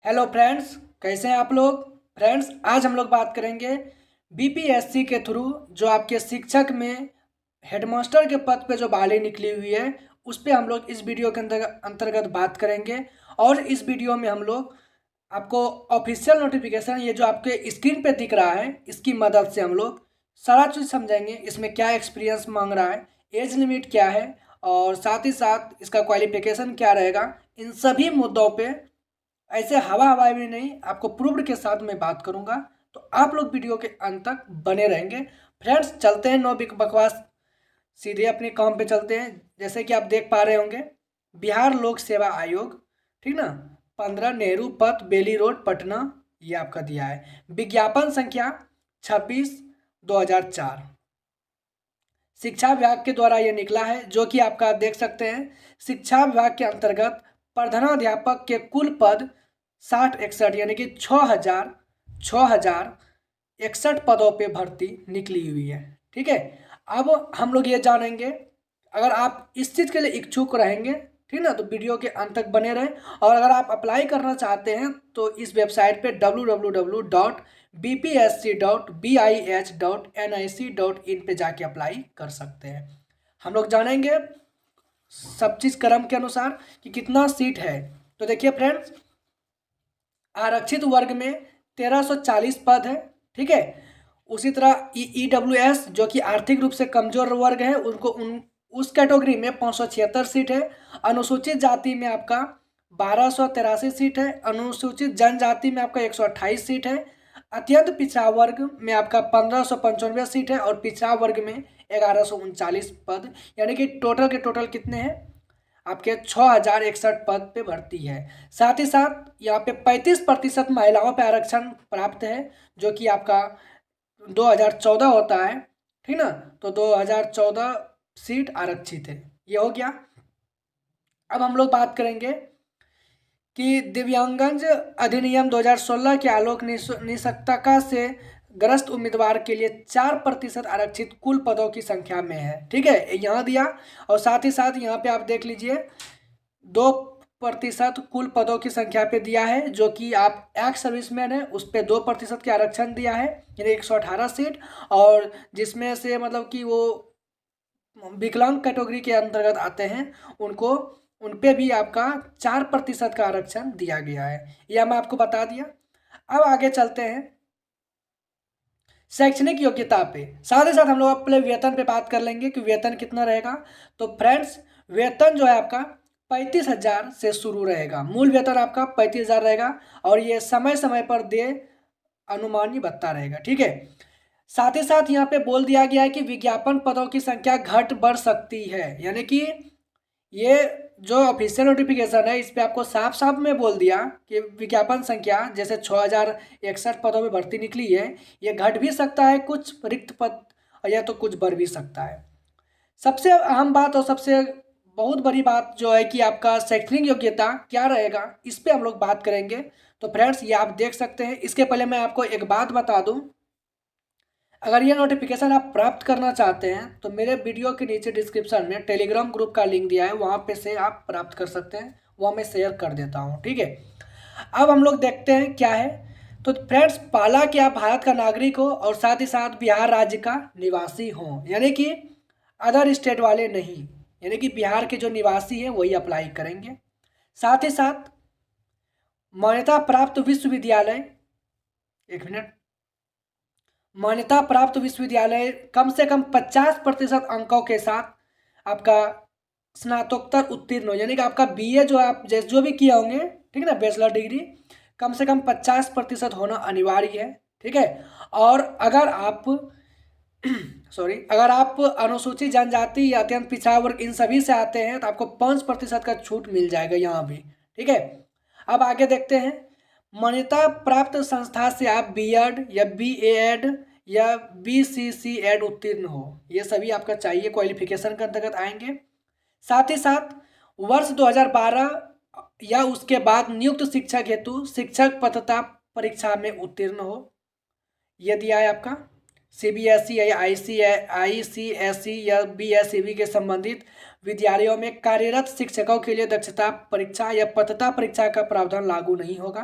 Hello friends, कैसे हैं आप लोग। फ्रेंड्स, आज हम लोग बात करेंगे बीपीएससी के थ्रू जो आपके शिक्षक में हेडमास्टर के पद पे जो बहाली निकली हुई है उस पे हम लोग इस वीडियो के अंतर्गत बात करेंगे। और इस वीडियो में हम लोग आपको ऑफिशियल नोटिफिकेशन ये जो आपके स्क्रीन पे दिख रहा है इसकी मदद से हम लोग सारा चीज़ समझेंगे। इसमें क्या एक्सपीरियंस मांग रहा है, एज लिमिट क्या है और साथ ही साथ इसका क्वालिफिकेशन क्या रहेगा, इन सभी मुद्दों पे ऐसे हवा हवाई में नहीं, आपको प्रूव्ड के साथ मैं बात करूंगा। तो आप लोग वीडियो के अंत तक बने रहेंगे। फ्रेंड्स, चलते हैं, नो बकवास, सीधे अपने काम पे चलते हैं। जैसे कि आप देख पा रहे होंगे, बिहार लोक सेवा आयोग, ठीक ना, 15 नेहरू पथ, बेली रोड, पटना, ये आपका दिया है। विज्ञापन संख्या 26/2004 शिक्षा विभाग के द्वारा ये निकला है, जो कि आपका देख सकते हैं। शिक्षा विभाग के अंतर्गत प्रधानाध्यापक के कुल पद 6061 यानी कि 6061 पदों पे भर्ती निकली हुई है। ठीक है, अब हम लोग ये जानेंगे, अगर आप इस चीज़ के लिए इच्छुक रहेंगे, ठीक ना, तो वीडियो के अंत तक बने रहें। और अगर आप अप्लाई करना चाहते हैं तो इस वेबसाइट पे www.bpsc.bih.nic.in पे जाके अप्लाई कर सकते हैं। हम लोग जानेंगे सब चीज़ क्रम के अनुसार कि कितना सीट है। तो देखिए फ्रेंड्स, आरक्षित वर्ग में 1340 पद है। ठीक है, उसी तरह ईडब्ल्यूएस जो कि आर्थिक रूप से कमजोर वर्ग है उनको उस कैटेगरी में 576 सीट है। अनुसूचित जाति में आपका 1283 सीट है। अनुसूचित जनजाति में आपका 128 सीट है। अत्यंत पिछड़ा वर्ग में आपका 1595 सीट है और पिछड़ा वर्ग में 1139 पद, यानी कि टोटल के टोटल कितने हैं आपके 6061 पद पे भर्ती है। साथ ही साथ यहाँ पे 35% महिलाओं पे आरक्षण प्राप्त है, जो कि आपका 2014 होता है, ठीक ना। तो 2014 सीट आरक्षित है, ये हो गया। अब हम लोग बात करेंगे कि दिव्यांगजन अधिनियम 2016 के आलोक निष्पक्षता से ग्रस्त उम्मीदवार के लिए 4% आरक्षित कुल पदों की संख्या में है। ठीक है, यहाँ दिया। और साथ ही साथ यहाँ पे आप देख लीजिए 2% कुल पदों की संख्या पे दिया है, जो कि आप एक्स सर्विसमैन है उस पर 2% के आरक्षण दिया है, यानी 118 सीट। और जिसमें से मतलब कि वो विकलांग कैटेगरी के अंतर्गत आते हैं उनको, उन पे भी आपका 4% का आरक्षण दिया गया है, यह मैं आपको बता दिया। अब आगे चलते हैं शैक्षणिक योग्यता पे। साथ ही साथ हम लोग अपने वेतन पे बात कर लेंगे कि वेतन कितना रहेगा। तो फ्रेंड्स, वेतन जो है आपका 35,000 से शुरू रहेगा। मूल वेतन आपका 35,000 रहेगा और ये समय समय पर दे अनुमानी भत्ता रहेगा। ठीक है, साथ ही साथ यहाँ पे बोल दिया गया है कि विज्ञापन पदों की संख्या घट बढ़ सकती है, यानी कि ये जो ऑफिशियल नोटिफिकेशन है इस पे आपको साफ साफ में बोल दिया कि विज्ञापन संख्या जैसे 6061 पदों में भर्ती निकली है, ये घट भी सकता है कुछ रिक्त पद, या तो कुछ बढ़ भी सकता है। सबसे अहम बात और सबसे बहुत बड़ी बात जो है कि आपका शैक्षणिक योग्यता क्या रहेगा, इस पे हम लोग बात करेंगे। तो फ्रेंड्स, ये आप देख सकते हैं। इसके पहले मैं आपको एक बात बता दूं, अगर ये नोटिफिकेशन आप प्राप्त करना चाहते हैं तो मेरे वीडियो के नीचे डिस्क्रिप्शन में टेलीग्राम ग्रुप का लिंक दिया है, वहाँ पे से आप प्राप्त कर सकते हैं, वहाँ मैं शेयर कर देता हूँ। ठीक है, अब हम लोग देखते हैं क्या है। तो फ्रेंड्स, पहला कि आप भारत का नागरिक हो और साथ ही साथ बिहार राज्य का निवासी हो, यानी कि अदर स्टेट वाले नहीं, यानी कि बिहार के जो निवासी हैं वही अप्लाई करेंगे। साथ ही साथ मान्यता प्राप्त विश्वविद्यालय, एक मिनट, मान्यता प्राप्त विश्वविद्यालय कम से कम 50% अंकों के साथ आपका स्नातकोत्तर उत्तीर्ण हो, यानी कि आपका बीए जो आप जैसे जो भी किए होंगे, ठीक है ना, बैचलर डिग्री कम से कम 50% होना अनिवार्य है। ठीक है, और अगर आप सॉरी, अगर आप अनुसूचित जनजाति या अत्यंत पिछड़ा वर्ग इन सभी से आते हैं तो आपको 5% का छूट मिल जाएगा यहाँ भी। ठीक है, अब आगे देखते हैं। मान्यता प्राप्त संस्था से आप बीएड या बीएड या बीसीसीएड उत्तीर्ण हो, ये सभी आपका चाहिए, क्वालिफिकेशन के अंतर्गत आएंगे। साथ ही साथ वर्ष 2012 या उसके बाद नियुक्त शिक्षक हेतु शिक्षक पात्रता परीक्षा में उत्तीर्ण हो, यह दिया है आपका। सीबीएसई या आईसीएसई या बीएसईबी के संबंधित विद्यालयों में कार्यरत शिक्षकों के लिए दक्षता परीक्षा या पात्रता परीक्षा का प्रावधान लागू नहीं होगा।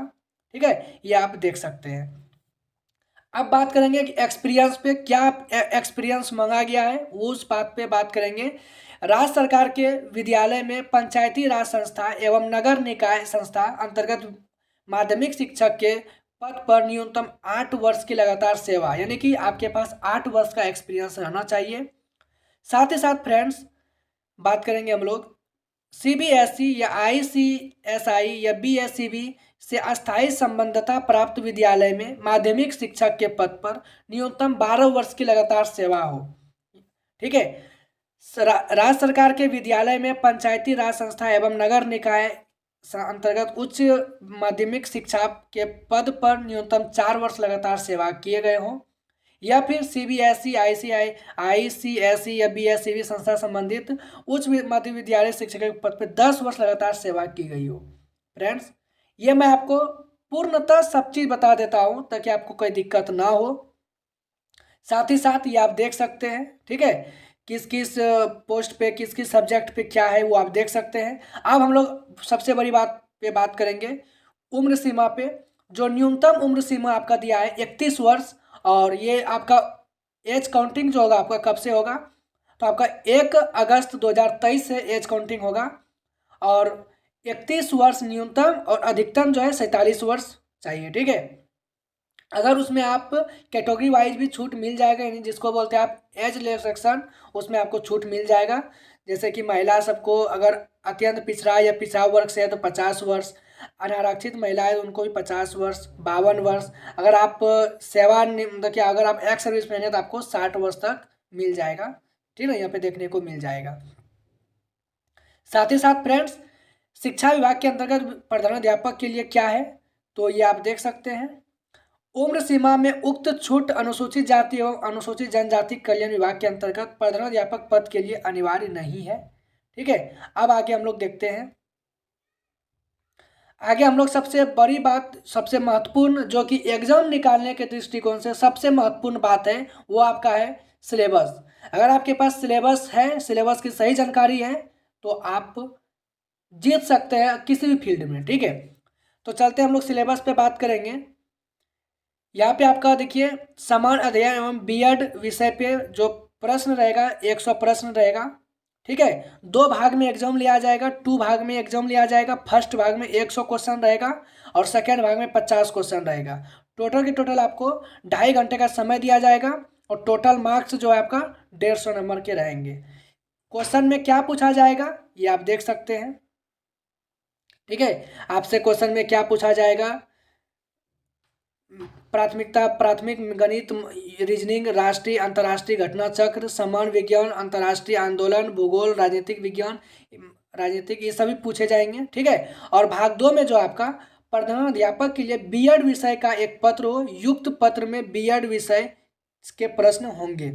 ठीक है, ये आप देख सकते हैं। अब बात करेंगे कि एक्सपीरियंस पे क्या एक्सपीरियंस मांगा गया है, वो उस बात पे बात करेंगे। राज्य सरकार के विद्यालय में पंचायती राज संस्था एवं नगर निकाय संस्था अंतर्गत माध्यमिक शिक्षक के पद पर न्यूनतम 8 वर्ष की लगातार सेवा, यानी कि आपके पास 8 वर्ष का एक्सपीरियंस रहना चाहिए। साथ ही साथ फ्रेंड्स बात करेंगे हम लोग सीबीएसई या आईसीएसई या बीएसईबी से अस्थायी संबद्धता प्राप्त विद्यालय में माध्यमिक शिक्षक के पद पर न्यूनतम 12 वर्ष की लगातार सेवा हो। ठीक है, राज्य सरकार के विद्यालय में पंचायती राज संस्था एवं नगर निकाय अंतर्गत उच्च माध्यमिक शिक्षा के पद पर न्यूनतम 4 वर्ष लगातार सेवा किए गए हों, या फिर सीबीएसई आईसीएसई या बीएसईबी संस्था संबंधित उच्च माध्यमिक विद्यालय शिक्षक के पद पर 10 वर्ष लगातार सेवा की गई हो। फ्रेंड्स, ये मैं आपको पूर्णतः सब चीज़ बता देता हूँ ताकि आपको कोई दिक्कत ना हो। साथ ही साथ ये आप देख सकते हैं, ठीक है, किस किस पोस्ट पे किस किस सब्जेक्ट पे क्या है वो आप देख सकते हैं। अब हम लोग सबसे बड़ी बात पे बात करेंगे, उम्र सीमा पे। जो न्यूनतम उम्र सीमा आपका दिया है 31 वर्ष, और ये आपका एज काउंटिंग जो होगा आपका कब से होगा, तो आपका 1 अगस्त 2023 से एज काउंटिंग होगा, और 31 वर्ष न्यूनतम और अधिकतम जो है 47 वर्ष चाहिए। ठीक है, अगर उसमें आप कैटेगरी वाइज भी छूट मिल जाएगा, यानी जिसको बोलते हैं आप एज रिलैक्सेशन, उसमें आपको छूट मिल जाएगा। जैसे कि महिला सबको अगर अत्यंत पिछड़ा या पिछड़ा वर्ग से है तो 50 वर्ष, अनारक्षित महिलाएं उनको भी 50 वर्ष, 52 वर्ष। अगर आप देखिए अगर आप एक्स सर्विस मैन है तो आपको 60 वर्ष तक मिल जाएगा। ठीक है, यहाँ पे देखने को मिल जाएगा। साथ ही साथ फ्रेंड्स, शिक्षा विभाग के अंतर्गत प्रधानाध्यापक के लिए क्या है, तो ये आप देख सकते हैं। उम्र सीमा में उक्त छूट अनुसूचित जाति एवं अनुसूचित जनजाति कल्याण विभाग के अंतर्गत प्रधानाध्यापक पद के लिए अनिवार्य नहीं है। ठीक है, अब आगे हम लोग देखते हैं। आगे हम लोग सबसे बड़ी बात, सबसे महत्वपूर्ण, जो कि एग्जाम निकालने के दृष्टिकोण से सबसे महत्वपूर्ण बात है, वो आपका है सिलेबस। अगर आपके पास सिलेबस है, सिलेबस की सही जानकारी है, तो आप जीत सकते हैं किसी भी फील्ड में। ठीक है, तो चलते हम लोग सिलेबस पे बात करेंगे। यहाँ पे आपका देखिए समान अध्ययन एवं बीएड विषय पे जो प्रश्न रहेगा 100 प्रश्न रहेगा। ठीक है, 2 भाग में एग्जाम लिया जाएगा, 2 भाग में एग्जाम लिया जाएगा। फर्स्ट भाग में 100 क्वेश्चन रहेगा और सेकेंड भाग में 50 क्वेश्चन रहेगा। टोटल के टोटल आपको 2.5 घंटे का समय दिया जाएगा और टोटल मार्क्स जो है आपका 150 नंबर के रहेंगे। क्वेश्चन में क्या पूछा जाएगा ये आप देख सकते हैं। ठीक है, आपसे क्वेश्चन में क्या पूछा जाएगा, प्राथमिक गणित, रीजनिंग, राष्ट्रीय अंतर्राष्ट्रीय घटना चक्र, समान विज्ञान, अंतर्राष्ट्रीय आंदोलन, भूगोल, राजनीतिक विज्ञान, राजनीतिक, ये सभी पूछे जाएंगे। ठीक है, और भाग 2 में जो आपका प्रधानाध्यापक के लिए बीएड विषय का एक पत्र हो, युक्त पत्र में बीएड विषय के प्रश्न होंगे।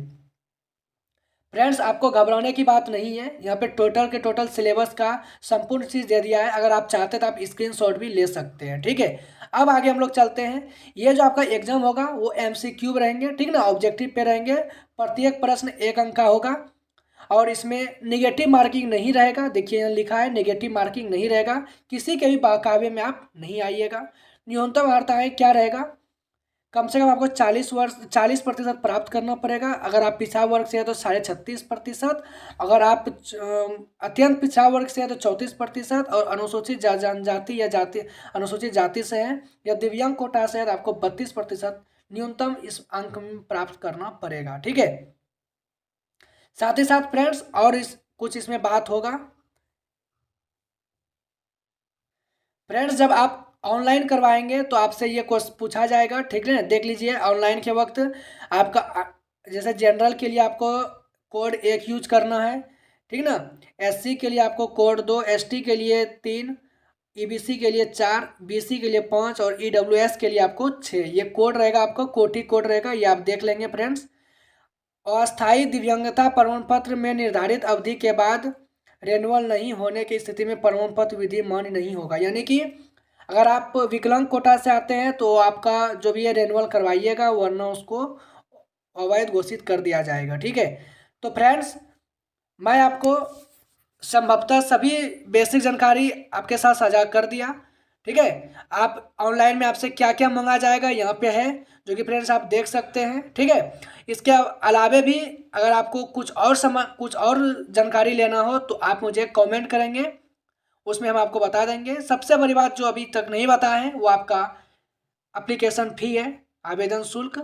फ्रेंड्स, आपको घबराने की बात नहीं है, यहाँ पे टोटल के टोटल सिलेबस का संपूर्ण चीज़ दे दिया है। अगर आप चाहते तो आप स्क्रीनशॉट भी ले सकते हैं। ठीक है, अब आगे हम लोग चलते हैं। ये जो आपका एग्जाम होगा वो एमसीक्यू रहेंगे, ठीक ना, ऑब्जेक्टिव पे रहेंगे। प्रत्येक प्रश्न 1 अंक का होगा और इसमें नेगेटिव मार्किंग नहीं रहेगा। देखिए यहाँ लिखा है नेगेटिव मार्किंग नहीं रहेगा, किसी के भी काव्य में आप नहीं आइएगा। न्यूनतम अर्हता क्या रहेगा, कम से कम आपको 40% प्राप्त करना पड़ेगा। अगर आप पिछड़ा वर्ग से है तो 36.5%, अगर आप अत्यंत पिछड़ा वर्ग से है तो 34%, और अनुसूचित जनजाति या अनुसूचित जाति से है या दिव्यांग कोटा से है तो आपको 32% न्यूनतम इस अंक में प्राप्त करना पड़ेगा। ठीक है, साथ ही साथ फ्रेंड्स और कुछ इसमें बात होगा। फ्रेंड्स, जब आप ऑनलाइन करवाएंगे तो आपसे ये क्वेश्चन पूछा जाएगा। ठीक है, देख लीजिए ऑनलाइन के वक्त आपका जैसे जनरल के लिए आपको कोड 1 यूज करना है, ठीक ना, एससी के लिए आपको कोड 2, एसटी के लिए 3, ईबीसी के लिए 4, बीसी के लिए 5 और ईडब्ल्यूएस के लिए आपको 6। ये कोड रहेगा, आपका कोटि कोड रहेगा, ये आप देख लेंगे फ्रेंड्स। अस्थायी दिव्यांगता प्रमाण पत्र में निर्धारित अवधि के बाद रेनुअल नहीं होने की स्थिति में प्रमाण पत्र विधि मान्य नहीं होगा। यानी कि अगर आप विकलांग कोटा से आते हैं तो आपका जो भी है रेनुअल करवाइएगा, वरना उसको अवैध घोषित कर दिया जाएगा। ठीक है, तो फ्रेंड्स मैं आपको संभवतः सभी बेसिक जानकारी आपके साथ साझा कर दिया। ठीक है। आप ऑनलाइन में आपसे क्या क्या मंगा जाएगा यहाँ पे है, जो कि फ्रेंड्स आप देख सकते हैं। ठीक है। इसके अलावे भी अगर आपको कुछ और जानकारी लेना हो तो आप मुझे कमेंट करेंगे, उसमें हम आपको बता देंगे। सबसे बड़ी बात जो अभी तक नहीं बताया है वो आपका एप्लीकेशन फ़ी है, आवेदन शुल्क,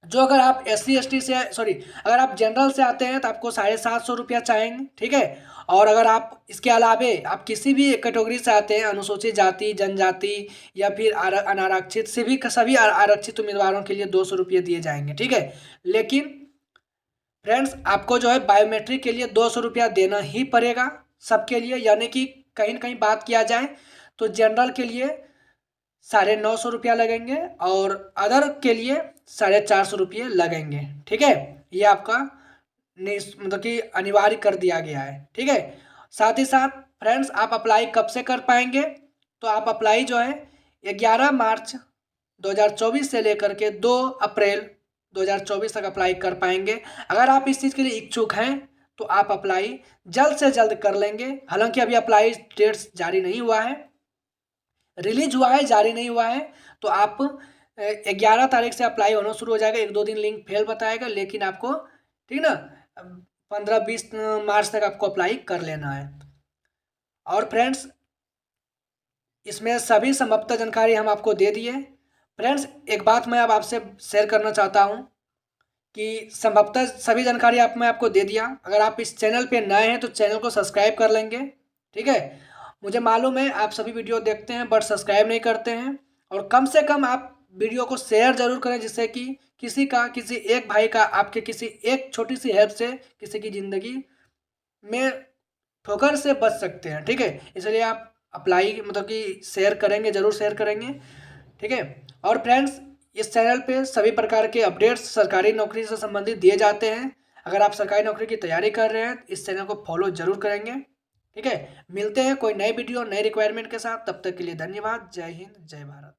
जो अगर आप SC ST से सॉरी अगर आप जनरल से आते हैं तो आपको 750 रुपया चाहेंगे। ठीक है। और अगर आप इसके अलावे आप किसी भी कैटेगरी से आते हैं, अनुसूचित जाति, जनजाति या फिर अनारक्षित, सभी आरक्षित उम्मीदवारों के लिए 200 रुपये दिए जाएंगे। ठीक है। लेकिन फ्रेंड्स आपको जो है बायोमेट्रिक के लिए 200 रुपया देना ही पड़ेगा सबके लिए, यानी कि कहीं ना कहीं बात किया जाए तो जनरल के लिए 950 रुपया लगेंगे और अदर के लिए 450 रुपये लगेंगे। ठीक है। ये आपका मतलब कि अनिवार्य कर दिया गया है। ठीक है। साथ ही साथ फ्रेंड्स आप अप्लाई कब से कर पाएंगे, तो आप अप्लाई जो है 11 मार्च 2024 से लेकर के 2 अप्रैल 2024 तक अप्लाई कर पाएंगे। अगर आप इस चीज़ के लिए इच्छुक हैं तो आप अप्लाई जल्द से जल्द कर लेंगे। हालांकि अभी अप्लाई डेट्स जारी नहीं हुआ है, रिलीज हुआ है, जारी नहीं हुआ है। तो आप 11 तारीख से अप्लाई होना शुरू हो जाएगा। 1-2 दिन लिंक फेल बताएगा, लेकिन आपको ठीक ना 15-20 मार्च तक आपको अप्लाई कर लेना है। और फ्रेंड्स इसमें सभी संभवतः जानकारी हम आपको दे दिए। फ्रेंड्स एक बात मैं अब आपसे शेयर करना चाहता हूँ कि संभवतः सभी जानकारी मैं आपको दे दिया। अगर आप इस चैनल पे नए हैं तो चैनल को सब्सक्राइब कर लेंगे। ठीक है। मुझे मालूम है आप सभी वीडियो देखते हैं बट सब्सक्राइब नहीं करते हैं, और कम से कम आप वीडियो को शेयर जरूर करें, जिससे कि किसी एक भाई का आपके किसी एक छोटी सी हेल्प से किसी की ज़िंदगी में ठोकर से बच सकते हैं। ठीक है। इसलिए आप अप्लाई मतलब कि शेयर करेंगे, ज़रूर शेयर करेंगे। ठीक है। और फ्रेंड्स इस चैनल पे सभी प्रकार के अपडेट्स सरकारी नौकरी से संबंधित दिए जाते हैं। अगर आप सरकारी नौकरी की तैयारी कर रहे हैं इस चैनल को फॉलो जरूर करेंगे। ठीक है। मिलते हैं कोई नई वीडियो नई रिक्वायरमेंट के साथ, तब तक के लिए धन्यवाद। जय हिंद, जय भारत।